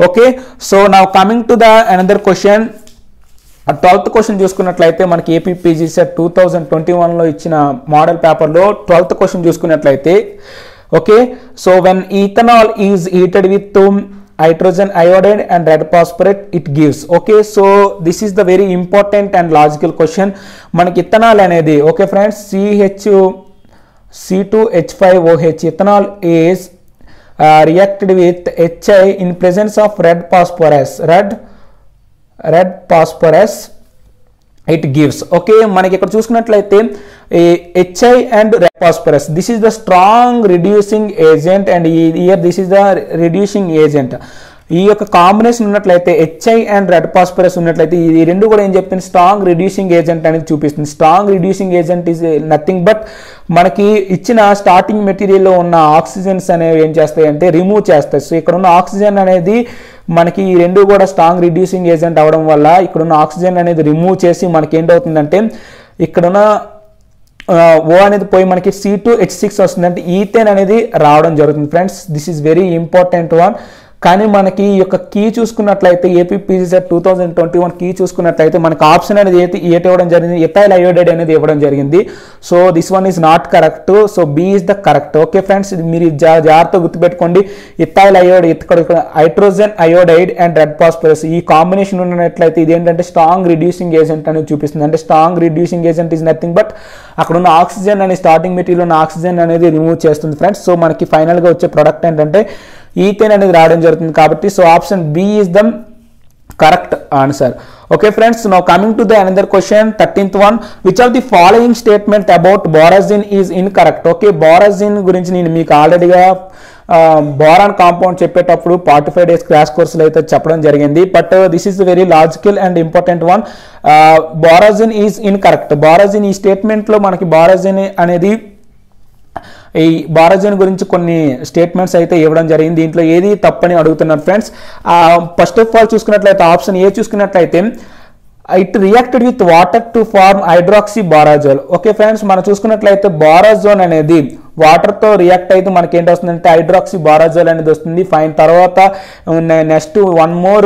Okay, so now coming to the another question. 12th question చూసుకున్నట్లయితే మనకి ఏపీపీజీసెట్ 2021లో ఇచ్చిన మోడల్ పేపర్లో 12th క్వశ్చన్ చూసుకున్నట్లయితే okay, so when ethanol is heated with hydrogen iodide and red phosphorate it gives. Okay, so this is the very important and logical question. మనకి ethanol అనేది okay friends C2H5OH ethanol is reacted with HI in presence of red phosphorus it gives. Okay, మనకి ఇక్కడ చూసుకున్నట్లయితే HI and red phosphorus, this is the strong reducing agent and here this is the reducing agent. ఈ యొక్క combination ఉన్నట్లయితే HI and red phosphorus ఉన్నట్లయితే ఈ రెండు కూడా ఏం చెప్తుంది, స్ట్రాంగ్ రిడ్యూసింగ్ ఏజెంట్ అనేది చూపిస్తుంది. Strong reducing agent is nothing but మనకి ఇచ్చిన స్టార్టింగ్ మెటీరియల్లో ఉన్న ఆక్సిజన్స్ అనేవి ఏం చేస్తాయి అంటే రిమూవ్ చేస్తాయి. సో ఇక్కడ ఉన్న ఆక్సిజన్ అనేది మనకి ఈ రెండు కూడా స్ట్రాంగ్ రిడ్యూసింగ్ ఏజెంట్ అవడం వల్ల ఇక్కడున్న ఆక్సిజన్ అనేది రిమూవ్ చేసి మనకి ఏంటవుతుందంటే ఇక్కడున్న ఓ అనేది పోయి మనకి C2H6 వస్తుంది, అంటే ఈథేన్ అనేది రావడం జరుగుతుంది. Friends, this is very important one. కానీ మనకి ఈ యొక్క కీ చూసుకున్నట్లయితే ఏపీపీజీసెట్ 2021 కీ చూసుకున్నట్లయితే మనకి ఆప్షన్ అనేది ఏటి ఇవ్వడం జరిగింది, ఇథైల్ అయోడైడ్ అనేది ఇవ్వడం జరిగింది. So this one is not correct, so B is the correct. Okay friends, ఇది మీరు జాగ్రత్తగా గుర్తుపెట్టుకోండి. Ethyl hydrogen iodide and red phosphorus ఈ కాంబినేషన్ ఉన్నట్లయితే ఇది ఏంటంటే స్ట్రాంగ్ రిడ్యూసింగ్ ఏజెంట్ అనేది చూపిస్తుంది. అంటే strong reducing agent is nothing but అక్కడ ఉన్న ఆక్సిజన్ అనే స్టార్టింగ్ మెటీరియల్ ఉన్న ఆక్సిజన్ అనేది రిమూవ్ చేస్తుంది ఫ్రెండ్స్. సో మనకి ఫైనల్గా వచ్చే ప్రొడక్ట్ ఏంటంటే ఈథేన్ అనేది రావడం జరుగుతుంది కాబట్టి so option B is the correct answer. Okay friends, now coming to the another question 13th one. Which of the following statement about borazine is incorrect. Okay, borazine గురించి నేను మీకు ఆల్రెడీగా బోరాన్ కాంపౌండ్ చెప్పేటప్పుడు 45 days crash కోర్సులు అయితే చెప్పడం జరిగింది. But this is very logical and important one. Borazine is incorrect. Borazine ఈ స్టేట్మెంట్లో మనకి బోరాజిన్ అనేది ఈ బోరాజిన్ గురించి కొన్ని స్టేట్మెంట్స్ అయితే ఇవ్వడం జరిగింది. దీంట్లో ఏది తప్పని అడుగుతున్నారు ఫ్రెండ్స్. ఫస్ట్ ఆఫ్ ఆల్ చూసుకున్నట్లయితే ఆప్షన్ ఏ చూసుకున్నట్లయితే it reacted with water to form hydroxy borazole. Okay friends, మనం చూసుకున్నట్లయితే బోరాజోన్ అనేది వాటర్తో రియాక్ట్ అయితే మనకి ఏంటి వస్తుందంటే హైడ్రాక్సీ బోరాజోల్ అనేది వస్తుంది. ఫైన్, తర్వాత next 1 more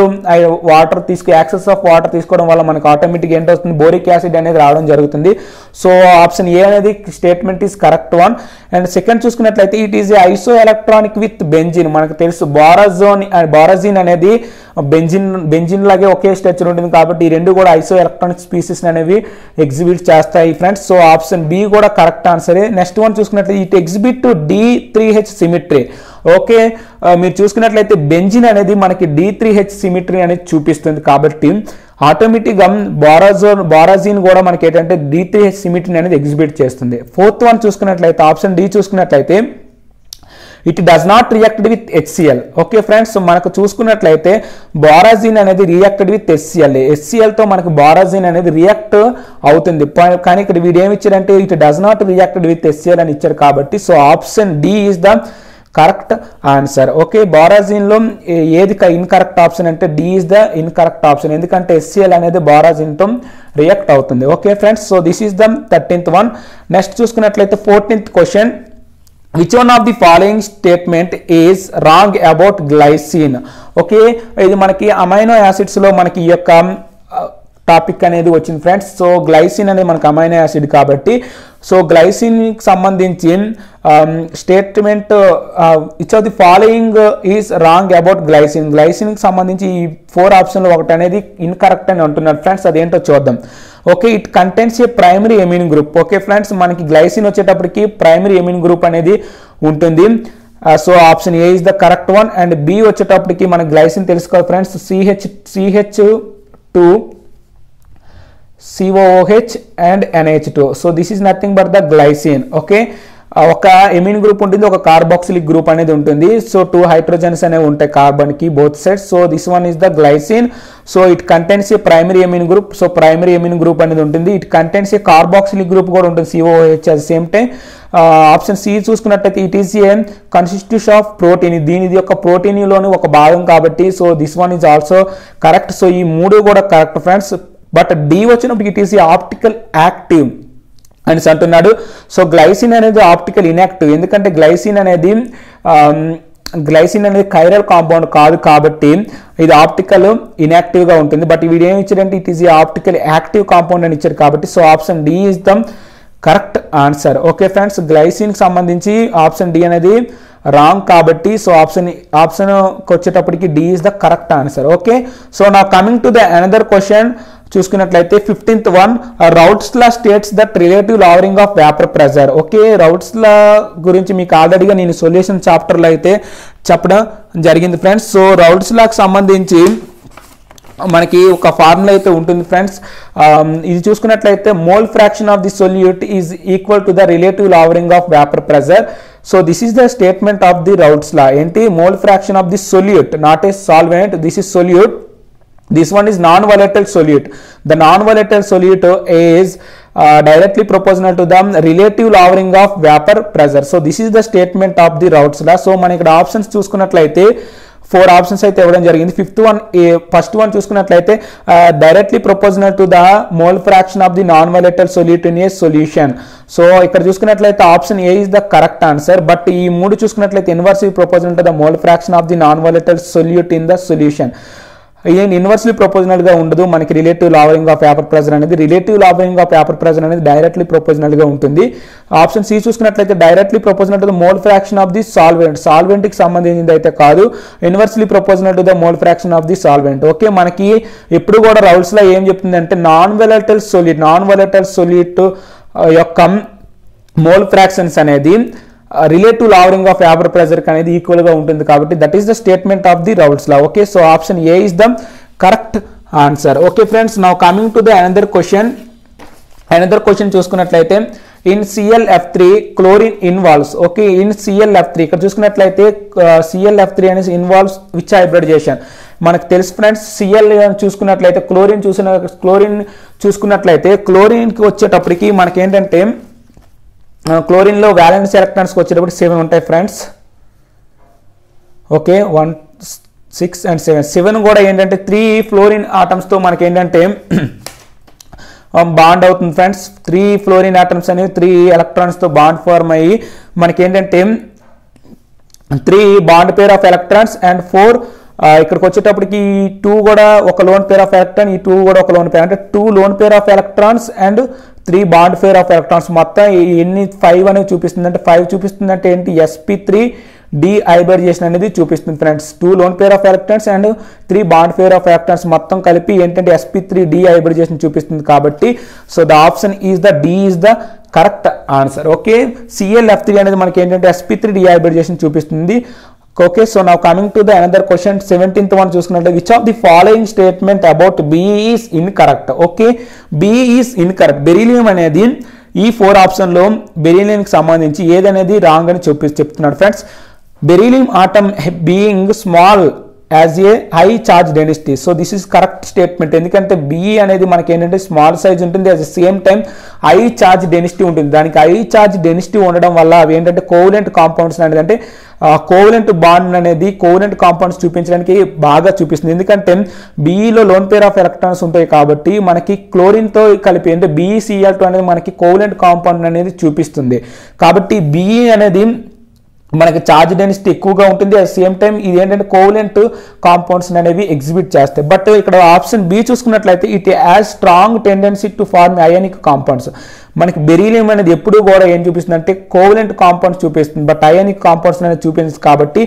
water access of water తీసుకోవడం వల్ల మనకి ఆటోమేటిక్గా ఏంటి వస్తుంది, బోరిక్ యాసిడ్ అనేది రావడం జరుగుతుంది. సో ఆప్షన్ ఏ అనేది statement is correct one. And second చూసుకున్నట్లయితే it is isoelectronic with benzene. మనకు తెలుసు బోరాజిన్ అనేది బెంజిన్ లాగే ఒకే స్ట్రక్చర్ ఉంటుంది కాబట్టి ఈ రెండు కూడా ఐసో ఎలక్ట్రానిక్ స్పీసీస్ అనేవి ఎగ్జిబిట్ చేస్తాయి ఫ్రెండ్స్. సో ఆప్షన్ బి కూడా కరెక్ట్ ఆన్సరే. నెక్స్ట్ వన్ చూసుకున్నట్లయితే it exhibit to D3H symmetry. Okay, మీరు చూసుకున్నట్లయితే బెంజిన్ అనేది మనకి D3H సిమిట్రీ అనేది చూపిస్తుంది కాబట్టి ఆటోమేటిక్గా బోరాజిన్ కూడా మనకి ఏంటంటే D3H సిమిట్రీ అనేది ఎగ్జిబిట్ చేస్తుంది. 4th వన్ చూసుకున్నట్లయితే ఆప్షన్ డి చూసుకున్నట్లయితే it does not reacted with HCl. Okay friends, మనకు చూసుకున్నట్లయితే బోరాజిన్ అనేది రియాక్టెడ్ విత్ HCl తో మనకు బోరాజిన్ అనేది రియాక్ట్ అవుతుంది. కానీ ఇక్కడ వీడు ఏమి ఇచ్చారంటే it does not reacted with HCl అని ఇచ్చారు కాబట్టి so option D is the correct answer. Okay, borazine లో ఏది ఇన్కరెక్ట్ ఆప్షన్ అంటే D is the incorrect option, ఎందుకంటే HCl అనేది బోరాజిన్ తో రియాక్ట్ అవుతుంది. Okay friends, so this is the 13th one. Next చూసుకున్నట్లయితే 14th question, which one of the following statement is wrong about glycine. Okay, ఇది మనకి amino acids లో మనకి ఈ యొక్క టాపిక్ అనేది వచ్చింది ఫ్రెండ్స్. సో గ్లైసిన్ అనేది మనకు అమైనో యాసిడ్ కాబట్టి సో గ్లైసిన్ కి సంబంధించి statement which of the following is wrong about glycine. Glycine కి సంబంధించి ఈ 4 ఆప్షన్లు ఒకటి అనేది ఇన్కరెక్ట్ అని అంటున్నారు ఫ్రెండ్స్, అదేంటో చూద్దాం. Okay, it contents a primary amine group. Okay friends, మనకి గ్లైసిన్ వచ్చేటప్పటికి ప్రైమరీ ఎమిన్ గ్రూప్ అనేది ఉంటుంది. So option A is the correct one. And B వచ్చేటప్పటికి మనకి గ్లైసిన్ తెలుసుకోవాలి friends, CH2 COOH and NH2. So this is nothing but the glycine. Okay, ఒక amine group ఉంటుంది, ఒక కార్బాక్సిలిక్ గ్రూప్ అనేది ఉంటుంది. సో 2 హైడ్రోజన్స్ అనేవి ఉంటాయి కార్బన్ కి both sides. So this one is the glycine. So it contents a primary amine group. So primary amine group అనేది ఉంటుంది. It contents a carboxylic group కూడా ఉంటుంది, COOH at same time. Option C చూసుకున్నట్టయితే it is a constitution of protein, దీనిది యొక్క protein లోని ఒక భాగం కాబట్టి so this one is also correct. So ఈ 3 కూడా కరెక్ట్ ఫ్రెండ్స్. బట్ డి వచ్చినప్పుడు ఇట్ ఈస్ ఆప్టికల్ యాక్టివ్ అని అంటున్నాడు. సో గ్లైసిన్ అనేది ఆప్టికల్ ఇన్యాక్టివ్, ఎందుకంటే గ్లైసిన్ అనేది కైరల్ కాంపౌండ్ కాదు కాబట్టి ఇది ఆప్టికల్ ఇన్యాక్టివ్ గా ఉంటుంది. బట్ వీడు ఏమి ఇచ్చారంటే it is optical active compound అని ఇచ్చారు కాబట్టి so option D is the correct answer. Okay friends, glycine కి సంబంధించి ఆప్షన్ డి అనేది రాంగ్ కాబట్టి సో ఆప్షన్ వచ్చేటప్పటికి D is the correct answer. Okay, so now coming to the another question చూసుకున్నట్లయితే 15th one, Raoult's law states that relative lowering of vapour pressure. Okay, Raoult's law గురించి మీకు ఆల్రెడీగా నేను solution చాప్టర్లో అయితే చెప్పడం జరిగింది ఫ్రెండ్స్. సో రౌట్స్ లాకి సంబంధించి మనకి ఒక ఫార్ములా అయితే ఉంటుంది ఫ్రెండ్స్. ఇది చూసుకున్నట్లయితే mole fraction of the solute is equal to the relative lowering of vapour pressure. So this is the statement of the Raoult's law. ఏంటి? Mole fraction of the solute, not a solvent, this is solute. This one is non-volatile solute. The non-volatile solute is directly proportional to the relative lowering of vapor pressure. So this is the statement of the Raoult's law. So మనం ఇక్కడ options చూసుకున్నట్లయితే 4 options అయితే ఇవ్వడం జరిగింది. 5th one, first one చూసుకున్నట్లయితే directly proportional to the mole fraction of the non volatile solute in a solution. So ఇక్కడ చూసుకున్నట్లయితే option A is the correct answer. But ఈ 3 చూసుకున్నట్లయితే inversely proportional to the mole fraction of the non volatile solute in the solution. ఇది inversely proportional గా ఉండదు. మనకి relative lowering of vapour pressure అనేది directly proportional గా ఉంటుంది. ఆప్షన్ సి చూసుకున్నట్లయితే directly proportional to the mole fraction of the solvent కి సంబంధించింది అయితే కాదు, inversely proportional to the mole fraction of the solvent. Okay, మనకి ఎప్పుడు కూడా రౌల్స్ లో ఏం చెప్తుందంటే నాన్ వాలటైల్ సొల్యూట్ యొక్క మోల్ ఫ్రాక్షన్స్ అనేది relative lowering of vapour pressure అనేది ఈక్వల్ గా ఉంటుంది కాబట్టి that is the statement of the Raoult's law. Okay, so option A is the correct answer. Okay friends, now coming to the another question చూసుకున్నట్లయితే in ClF3 chlorine involves. Okay, in ClF3 ఇక్కడ చూసుకున్నట్లయితే ClF3 అనేది involves which hybridisation. మనకు తెలుసు friends, Cl చూసుకున్నట్లయితే chlorine చూసుకున్నట్లయితే chlorine కి వచ్చేటప్పటికి మనకి ఏంటంటే క్లోరిన్ లో వ్యాలెన్స్ ఎలక్ట్రాన్స్ వచ్చేటప్పుడు 7 ఉంటాయి ఫ్రెండ్స్. ఓకే, 1 6 and 7 కూడా ఏంటంటే 3 ఫ్లోరిన్ ఆటమ్స్ తో మనకి ఏంటంటే బాండ్ అవుతుంది ఫ్రెండ్స్. 3 ఫ్లోరిన్ ఆటమ్స్ అనేవి 3 ఎలక్ట్రాన్స్ తో బాండ్ ఫార్మ్ అయ్యి మనకి ఏంటంటే 3 bond pair of electrons and 4 ఇక్కడికి వచ్చేటప్పటికి 2 కూడా ఒక లోన్ పేర్ ఆఫ్ ఎలక్ట్రాన్, ఈ 2 కూడా ఒక లోన్ పేర్, అంటే 2 lone pair of electrons and 3 bond pair of electrons. మొత్తం ఎన్ని 5 అనేవి చూపిస్తుంది అంటే 5 చూపిస్తుంది అంటే ఏంటి? sp3 డీహైబ్రిడైజేషన్ అనేది చూపిస్తుంది friends. 2 lone pair of electrons and 3 bond pair of electrons మొత్తం కలిపి ఏంటంటే sp3 డీహైబ్రిడైజేషన్ చూపిస్తుంది కాబట్టి so the option is the D is the correct answer. Okay, ClF3 అనేది మనకి ఏంటంటే sp3 డీహైబ్రిడైజేషన్ చూపిస్తుంది. Okay, so now coming to the another question 17th one చూసుకున్నట్లయితే which of the following statement about B is incorrect. Okay, B is incorrect. Beryllium అనేది ఈ 4 option లో beryllium కి సంబంధించి ఏదనేది రాంగ్ అని చెప్తున్నాడు friends. beryllium atom being small as a high charge density. So this is correct statement. ఎందుకంటే Be అనేది మనకి ఏంటంటే స్మాల్ సైజ్ ఉంటుంది, at the same time high charge density ఉంటుంది. దానికి హై చార్జ్ డెన్సిటీ ఉండడం వల్ల అవి ఏంటంటే కోవలెంట్ కాంపౌండ్స్ అనేది, అంటే కోవలెంట్ బాండ్ అనేది కోవలెంట్ కాంపౌండ్స్ చూపించడానికి బాగా చూపిస్తుంది. ఎందుకంటే బీఈలో లోన్ పేర్ ఆఫ్ ఎలక్ట్రాన్స్ ఉంటాయి కాబట్టి మనకి క్లోరిన్తో కలిపి అంటే BeCl2 అనేది మనకి కోవలెంట్ కాంపౌండ్ అనేది చూపిస్తుంది. కాబట్టి Be అనేది మనకి ఛార్జ్ డెన్సిటీ ఎక్కువగా ఉంటుంది, అట్ సేమ్ టైం ఇది ఏంటంటే కోవలెంట్ కాంపౌండ్స్ అనేవి ఎగ్జిబిట్ చేస్తాయి. బట్ ఇక్కడ ఆప్షన్ బి చూసుకున్నట్లయితే it has strong tendency to form ionic compounds. మనకి బెరీలియం అనేది ఎప్పుడు కూడా ఏం చూపిస్తుంది అంటే కోవలెంట్ కాంపౌండ్స్ చూపిస్తుంది, బట్ అయానిక్ కాంపౌండ్స్ అనేది చూపిస్తుంది. కాబట్టి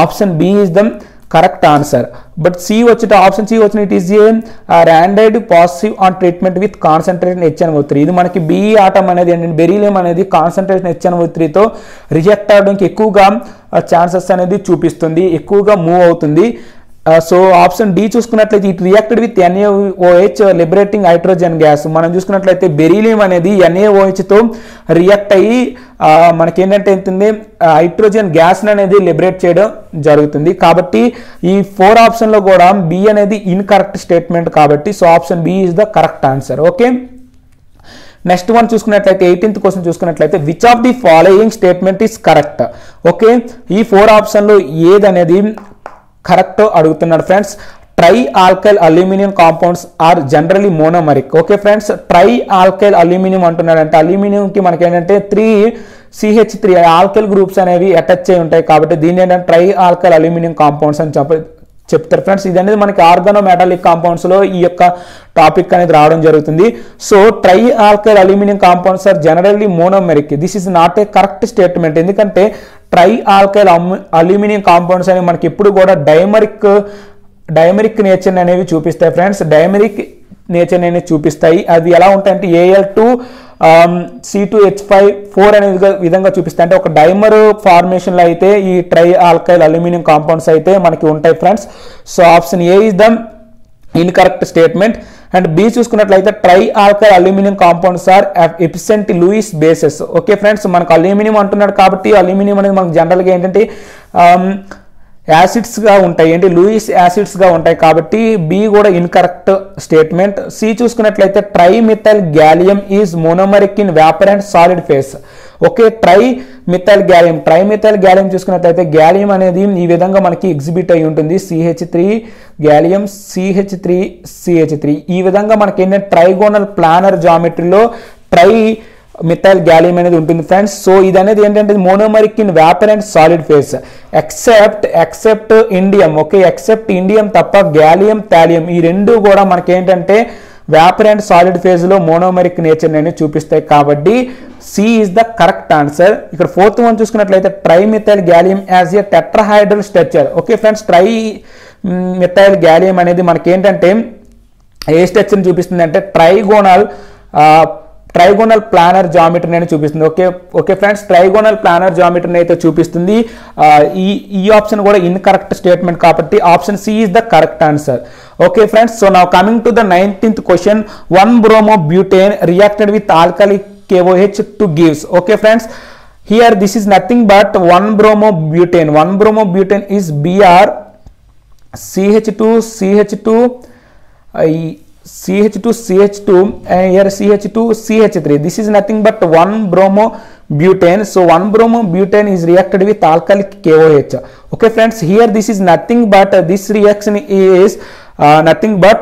option B is the correct answer. But C వచ్చేట ఆప్షన్ సి వచ్చిన it is a rendered positive on treatment with concentration HNO3. ఇది మనకి బీఈ ఆటం అనేది ఏంటంటే బెరీలియం అనేది కాన్సన్ట్రేషన్ HNO3తో రిజెక్ట్ అవడానికి ఎక్కువగా ఛాన్సెస్ అనేది చూపిస్తుంది, ఎక్కువగా మూవ్ అవుతుంది. సో ఆప్షన్ డి చూసుకున్నట్లయితే it reacted with NaOH liberating hydrogen gas. మనం చూసుకున్నట్లయితే బెరీలియం అనేది NaOHతో రియాక్ట్ అయ్యి మనకేంటంటే ఏంటంటే హైడ్రోజన్ గ్యాస్ అనేది లిబరేట్ చేయడం జరుగుతుంది. కాబట్టి ఈ 4 ఆప్షన్లో కూడా బి అనేది ఇన్కరెక్ట్ స్టేట్మెంట్ కాబట్టి so option B is the correct answer. Okay, next one చూసుకున్నట్లయితే 18th క్వశ్చన్ చూసుకున్నట్లయితే which of the following statement is correct. Okay, ఈ 4 ఆప్షన్లో ఏదనేది కరెక్ట్ అడుగుతున్నాడు friends. Tri alkyl aluminium compounds are generally monomeric. Okay friends, tri alkyl aluminium అంటున్నాడు అంటే అల్యూమినియంకి మనకి ఏంటంటే 3CH3 ఆల్కైల్ గ్రూప్స్ అనేవి అటాచ్ అయి ఉంటాయి కాబట్టి దీన్ని ఏంటంటే ట్రై ఆల్కైల్ అల్యూమినియం కాంపౌండ్స్ అని చెప్తారు ఫ్రెండ్స్. ఇది అనేది మనకి ఆర్గానో మెటాలిక్ కాంపౌండ్స్లో ఈ యొక్క టాపిక్ అనేది రావడం జరుగుతుంది. So tri alkyl aluminium compounds are generally monomeric. This is not a correct statement. ఎందుకంటే ట్రై ఆల్కైల్ అల్యూమినియం కాంపౌండ్స్ అనేవి మనకి ఎప్పుడు కూడా డైమరిక్ నేచర్ అనేవి చూపిస్తాయి ఫ్రెండ్స్. డైమరిక్ నేచర్ అనేది చూపిస్తాయి. అవి ఎలా ఉంటాయంటే Al2 C2H5 అనే విధంగా చూపిస్తాయి. అంటే ఒక డైమర్ ఫార్మేషన్లో అయితే ఈ ట్రై ఆల్కైల్ అల్యూమినియం కాంపౌండ్స్ అయితే మనకి ఉంటాయి friends. So option A is the incorrect statement. And B చూసుకున్నట్లయితే try alkyl aluminium compounds are efficient Lewis bases. Okay friends, మనకు అల్యూమినియం అంటున్నాడు కాబట్టి అల్యూమినియం అనేది మనకు జనరల్గా ఏంటంటే యాసిడ్స్గా ఉంటాయి, ఏంటి లూయిస్ యాసిడ్స్గా ఉంటాయి కాబట్టి బి కూడా ఇన్కరెక్ట్ స్టేట్మెంట్. సి చూసుకున్నట్లయితే trimethyl gallium is monomeric in vapour and solid face. Okay, try methyl gallium చూసుకున్నట్లయితే గ్యాలియం అనేది ఈ విధంగా మనకి ఎగ్జిబిట్ అయి ఉంటుంది. CH3 గ్యాలియం CH3 ఈ విధంగా మనకి ఏంటంటే ట్రైగోనల్ ప్లానర్ జామెట్రీలో ట్రై మిథైల్ గ్యాలియం అనేది ఉంటుంది ఫ్రెండ్స్. సో ఇది అనేది ఏంటంటే monomeric in vapour and solid phase except indium. Okay, except indium తప్ప గ్యాలియం థాలియం ఈ రెండు కూడా మనకి ఏంటంటే వేపర్ అండ్ సాలిడ్ ఫేజ్ లో మోనోమరిక్ నేచర్ అనేది చూపిస్తాయి కాబట్టి C is the correct answer. ఇక్కడ 4th వన్ చూసుకున్నట్లయితే trimethyl gallium has a tetrahedral structure. Okay friends, trimethyl gallium అనేది మనకి ఏంటంటే ఏ స్ట్రక్చర్ చూపిస్తుంది అంటే ట్రైగోనల్ ప్లానర్ జామెట్రీ అనేది చూపిస్తుంది. Okay friends, trigonal planar geometry అయితే చూపిస్తుంది. ఈ ఆప్షన్ కూడా ఇన్కరెక్ట్ స్టేట్మెంట్ కాబట్టి option C is the correct answer. Okay friends, so now coming to the 19th క్వశ్చన్. 1-bromobutane reacted with alkali KOH to gives. Okay friends, here this is nothing but 1-bromobutane. 1-bromobutane is Br CH2 and here CH2CH3. This is nothing but 1-bromobutane. So 1-bromobutane is reacted with alkali KOH. Okay friends, here this is nothing but this reaction is nothing but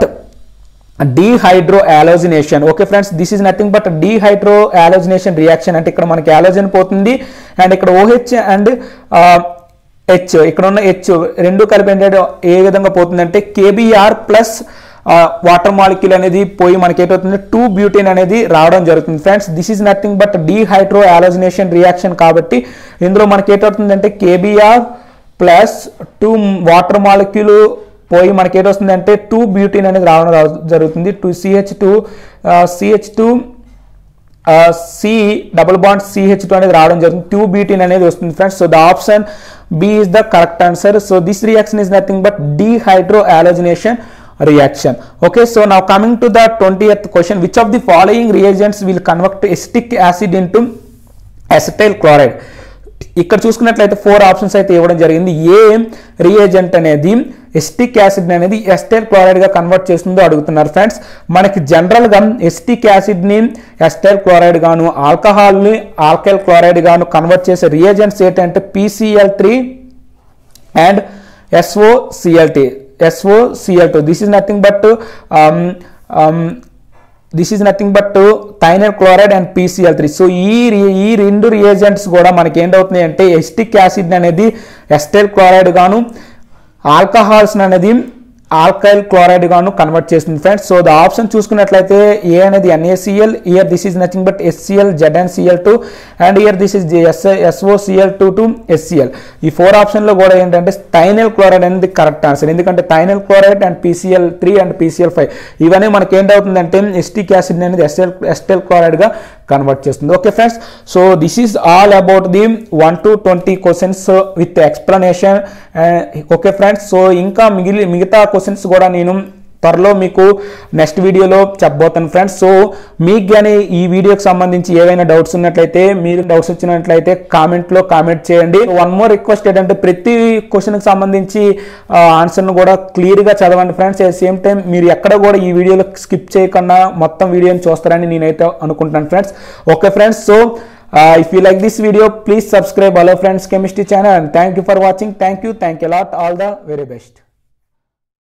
dehydrohalogenation. Okay friends, this is nothing but dehydrohalogenation reaction. అంటే ఇక్కడ మనకి halogen పోతుంది and ఇక్కడ OH and H ఇక్కడ ఉన్న H రెండు కలిపి ఏ విధంగా పోతుందంటే KBr ప్లస్ వాటర్ మాలిక్యూల్ అనేది పోయి మనకి ఏమవుతుంది 2-బ్యూటేన్ అనేది రావడం జరుగుతుంది friends. This is nothing but dehydrohalogenation reaction కాబట్టి ఇందులో మనకి ఏమవుతుందంటే KBr ప్లస్ 2 వాటర్ మాలిక్యూల్ పోయి మనకి ఏమవుతుందంటే 2-బ్యూటేన్ అనేది రావడం జరుగుతుంది. 2CH2 C double bond CH2 అనేది రావడం జరుగుతుంది. 2-బ్యూటేన్ అనేది వస్తుంది friends. So the option B is the correct answer. So this reaction is nothing but dehydrohalogenation reaction. Okay, so now coming to the 20th question, which of the following reagents will convert acetic acid into acetyl chloride? ఇక్కడ చూసుకున్నట్లయితే 4 options అయితే ఇవ్వడం జరిగింది. ఏ reagent అనేది acetic acid అనేది ఎస్టైల్ chloride గా convert చేస్తుందో అడుగుతున్నారు ఫ్రెండ్స్. మనకి జనరల్ గా ఎసిటిక్ యాసిడ్ ని ఎస్టైల్ క్లోరైడ్ గాను ఆల్కహాల్ ని ఆల్కైల్ క్లోరైడ్ గాను కన్వర్ట్ చేసే రియేజెంట్స్ ఏంటంటే PCl3 and SOCl2. This is nothing but thionyl chloride and PCl3. So ఈ రెండు రియేజెంట్స్ కూడా మనకి ఏంటవుతున్నాయి అంటే ఎసిటిక్ యాసిడ్ అనేది ఎస్టైల్ క్లోరైడ్ గాను ఆల్కహాల్స్ అనేది ఆల్కైల్ క్లోరైడ్ గాను కన్వర్ట్ చేస్తుంది ఫ్రెండ్స్. సో ద ఆప్షన్ చూసుకున్నట్లయితే ఏ అనేది NaCl, year this is nothing but HCl, ZnCl2 and year this is SOCl2 to HCl. ఈ 4 ఆప్షన్లో కూడా ఏంటంటే థైనల్ క్లోరైడ్ అనేది కరెక్ట్ ఆన్సర్. ఎందుకంటే థైనల్ chloride and PCl3 and PCl5 ఇవన్నీ మనకి ఏంటవుతుందంటే ఎసిటిక్ యాసిడ్ అనేది ఎస్టైల్ క్లోరైడ్ గా కన్వర్ట్ చేస్తుంది. Okay friends, so this is all about the 1 to 20 questions with explanation. Okay friends, so ఇంకా మిగతా క్వశ్చన్స్ కూడా నేను త్వరలో మీకు నెక్స్ట్ వీడియోలో చెప్పబోతాను ఫ్రెండ్స్. సో మీకు కానీ ఈ వీడియోకి సంబంధించి ఏవైనా డౌట్స్ ఉన్నట్లయితే, మీరు డౌట్స్ వచ్చినట్లయితే కామెంట్లో కామెంట్ చేయండి. వన్ మోర్ రిక్వెస్ట్ ఏంటంటే ప్రతి క్వశ్చన్కి సంబంధించి ఆన్సర్ను కూడా క్లియర్గా చదవండి ఫ్రెండ్స్. అట్ సేమ్ టైం మీరు ఎక్కడ కూడా ఈ వీడియోలో స్కిప్ చేయకుండా మొత్తం వీడియోని చూస్తారని నేనైతే అనుకుంటాను friends. Okay friends, so if you like this video, please subscribe Hello Friends Chemistry channel, and thank you for watching. Thank you a lot. All the very best.